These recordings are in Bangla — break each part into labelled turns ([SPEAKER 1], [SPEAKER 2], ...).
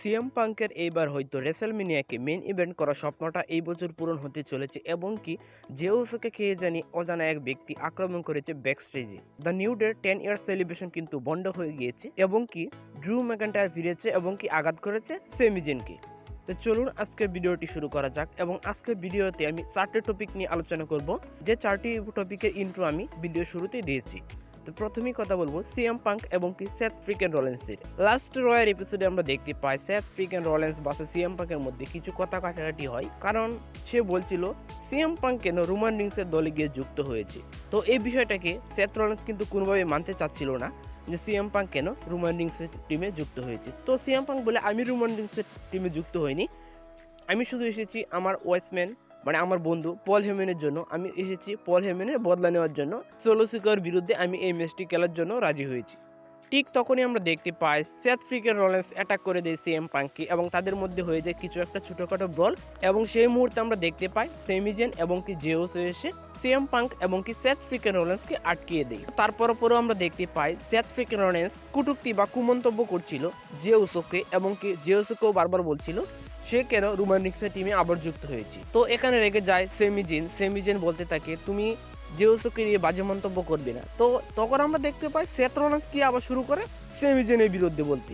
[SPEAKER 1] সিএম পাঙ্কের এইবার হয়তো রেসেলমেনিয়াকে মেইন ইভেন্ট করা স্বপ্নটা এই বছর পূরণ হতে চলেছে এবং কি জেউসোকে খেয়ে জানি অজানা এক ব্যক্তি আক্রমণ করেছে ব্যাকস্টেজে। The new day 10 year celebration কিন্তু বন্ধ হয়ে গিয়েছে এবং কি ড্রু ম্যাকইন্টায়ার ফিরেছে এবং কি আঘাত করেছে সেমি জেনকে। তো চলুন আজকের ভিডিওটি শুরু করা যাক এবং আজকের ভিডিওতে আমি 4টি টপিক নিয়ে আলোচনা করব, যে 4টি টপিকের ইন্ট্রো আমি ভিডিও শুরুতেই দিয়েছি। তো প্রথমেই কথা বলবো সিএম পাঙ্ক এবং কি সেথ ফ্রিকেন রলিন্সের। লাস্ট রয়ের এপিসোডে আমরা দেখতে পাই সেথ ফ্রিকেন রলিন্স বাসে সিএম পাঙ্কের মধ্যে কিছু কথা কাটাকাটি হয়, কারণ সে বলছিল সিএম পাঙ্ক কেন রোমান রিংসের দলে গিয়ে যুক্ত হয়েছে। তো এই বিষয়টাকে সেথ রলিন্স কিন্তু কোনোভাবে মানতে চাচ্ছিল না যে সিএম পাঙ্ক কেন রোমান রিংসের টিমে যুক্ত হয়েছে। তো সিএম পাঙ্ক বলে, আমি রোমান রিংসের টিমে যুক্ত হইনি, আমি শুধু এসেছি আমার ওয়েস্টম্যান মানে আমার বন্ধু পল হেমেনের জন্য। আমি এসেছি পল হেমেনের বদলা নেওয়ার জন্য। সোলোসিকার বিরুদ্ধে আমি এই ম্যাচটি খেলার জন্য রাজি হয়েছি। ঠিক তখনই আমরা দেখতে পাই সেথ ফ্রিকেন রলিন্স অ্যাটাক করে দেয় সিএম পাঙ্ককে এবং তাদের মধ্যে হয়ে যায় কিছু একটা ছোটখাটো ব্রল এবং সেই মুহূর্তে আমরা দেখতে পাই সেমি জেন এবং কি জেউসো এসে সিএম পাঙ্ক এবং কি সেথ ফ্রিকেন রলিন্সকে আটকিয়ে দেয়। তারপরও আমরা দেখতে পাই সেথ ফ্রিকেন রলিন্স কটূক্তি বা কুমন্তব্য করছিল জেউসোকে এবং কি জেউসোকেও বারবার বলছিল সে কেন রোমান রিংসের টিমে আবার যুক্ত হয়েছে। তো এখানে রেগে যায় সেমি জেন বলতে থাকে তুমি জেউসোকে নিয়ে বাজে মন্তব্য করবে না। তো তখন আমরা দেখতে পাই সেথ রলিন্স কি আবার শুরু করে সেমি জেনের বিরুদ্ধে বলতে।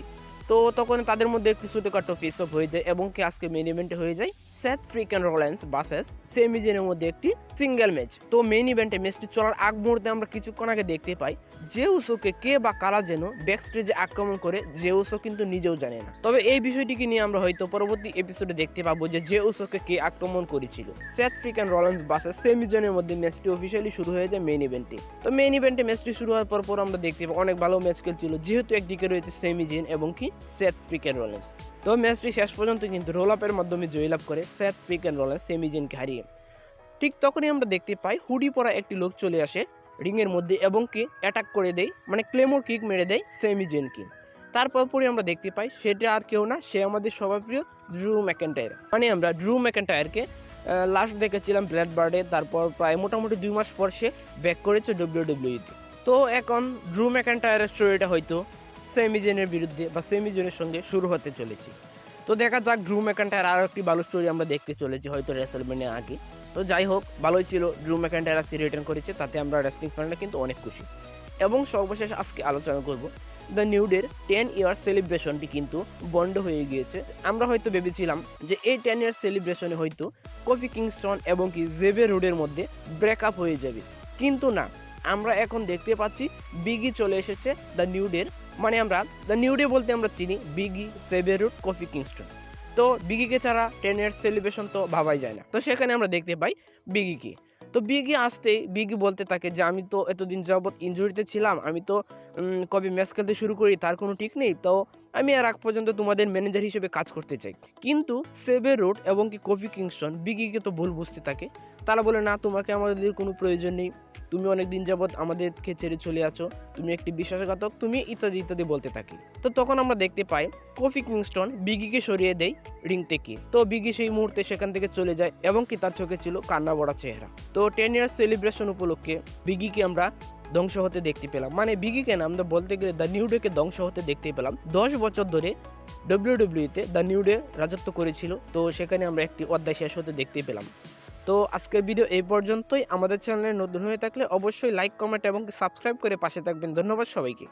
[SPEAKER 1] তো তখন তাদের মধ্যে একটু ছোটখাটো ফেস অফ হয়ে যায় এবং কি আজকে মেইন ইভেন্টে হয়ে যায় সেথ ফ্রিকেন রলিন্স ভার্সেস সেমি জেনের মধ্যে একটি সিঙ্গেল ম্যাচ। তো মেইন ইভেন্টে ম্যাচটি চলার আগ মুহূর্তে আমরা কিছুক্ষণ আগে দেখতে পাই জেউসোকে কে বা কারা যেন ব্যাকস্টেজে আক্রমণ করে, জেউসো কিন্তু নিজেও জানে না। তবে এই বিষয়টিকে নিয়ে আমরা হয়তো পরবর্তী এপিসোডে দেখতে পাবো যে জেউসোকে কে আক্রমণ করেছিল। সেথ ফ্রিকেন রলিন্স ভার্সেস সেমি জেনের মধ্যে ম্যাচটি অফিসিয়ালি শুরু হয়ে যায় মেইন ইভেন্টে। তো মেইন ইভেন্টে ম্যাচটি শুরু হওয়ার পর আমরা দেখতে পাই অনেক ভালো ম্যাচ খেলছিল, যেহেতু একদিকে রয়েছে সেমি জেন এবং কি সেথ ফ্রিকেন রলিন্স। তো ম্যাচটি শেষ পর্যন্ত কিন্তু রোল আপের মাধ্যমে জয়লাভ করে সেথ ফ্রিকেন রলিন্স সেমি জেনকে হারিয়ে। ঠিক তখনই আমরা দেখতে পাই হুডি পরা একটি লোক চলে আসে রিংয়ের মধ্যে এবং কি অ্যাটাক করে দেয়, মানে ক্লেমোর কিক মেরে দেয় সেমি জেনকে। তারপরে আমরা দেখতে পাই সেটা আর কেউ না, সে আমাদের সবার প্রিয় ড্রু ম্যাকইন্টায়ার। মানে আমরা ড্রু ম্যাকইন্টায়ারকে লাস্ট দেখেছিলাম ব্ল্যাড বার্ডে, তারপর প্রায় মোটামুটি 2 মাস পর সে ব্যাক করেছে WWE-তে। তো এখন ড্রু ম্যাকইন্টায়ারের স্টোরিটা হয়তো সেমি জেনের বিরুদ্ধে বা সেমি জেনের সঙ্গে শুরু হতে চলেছে। তো দেখা যাক ড্রু ম্যাকইন্টায়ার আরও একটি ভালো স্টোরি আমরা দেখতে চলেছি হয়তো রেসেলমেনিয়া আগে। তো যাই হোক, ভালোই ছিল ড্রু ম্যাকইন্টায়ার আজকে রিটার্ন করেছে, তাতে আমরা রেসলিং ফ্যানরা কিন্তু অনেক খুশি। এবং সর্বশেষ আজকে আলোচনা করব দ্য নিউ ডের 10 ইয়ার সেলিব্রেশনটি কিন্তু বন্ধ হয়ে গিয়েছে। আমরা হয়তো ভেবেছিলাম যে এই 10 ইয়ার সেলিব্রেশনে হয়তো কফি কিংস্টন এবং কি জেভিয়ার রুডের মধ্যে ব্রেকআপ হয়ে যাবে, কিন্তু না, আমরা এখন দেখতে পাচ্ছি বিগি চলে এসেছে দ্য নিউ ডের। মানে আমরা দ্য নিউ ডে বলতে আমরা চিনি Biggie, Xavier Rudd, Coffee Kingston. তো বিগিকে ছাড়া 10 ইয়ার সেলিব্রেশন তো ভাবাই যায় না। তো সেখানে আমরা দেখতে পাই বিগিকে। তো বিগি আসতেই বিগি বলতে থাকে যে আমি তো এতদিন যাবৎ ইনজুরিতে ছিলাম, আমি তো কবে ম্যাচ খেলতে শুরু করি তার কোনো ঠিক নেই, তো আমি আর আগ পর্যন্ত তোমাদের ম্যানেজার হিসেবে কাজ করতে চাই। কিন্তু জেভিয়ার রুড এবং কি কফি কিংস্টন বিগিকে তো ভুল বুঝতে থাকে। তারা বলে না, তোমাকে আমাদের কোনো প্রয়োজন নেই, তুমি অনেক দিন যাবৎ আমাদেরকে ছেড়ে চলে আছো, তুমি একটি বিশ্বাসঘাতক, তুমি ইত্যাদি ইত্যাদি বলতে থাকে। তো তখন আমরা দেখতে পাই কফি কিংস্টন বিগিকে সরিয়ে দেয় রিং থেকে। তো বিগি সেই মুহূর্তে সেখান থেকে চলে যায় এবং কি তার চোখে ছিল কান্না ভরা চেহারা। তো 10 ইয়ার সেলিব্রেশন উপলক্ষে বিগিকে আমরা ধ্বংস হতে দেখতে পেলাম। মানে বিগিকে না, আমরা বলতে গেলে দ্য নিউ ডেকে ধ্বংস হতে দেখতে পেলাম। 10 বছর ধরে WWE-তে দ্য নিউ ডে রাজত্ব করেছিল, তো সেখানে আমরা একটি অধ্যায় শেষ হতে দেখতে পেলাম। তো আজকের ভিডিও এই পর্যন্তই। আমাদের চ্যানেলে নতুন হয়ে থাকলে অবশ্যই লাইক, কমেন্ট এবং সাবস্ক্রাইব করে পাশে থাকবেন। ধন্যবাদ সবাইকে।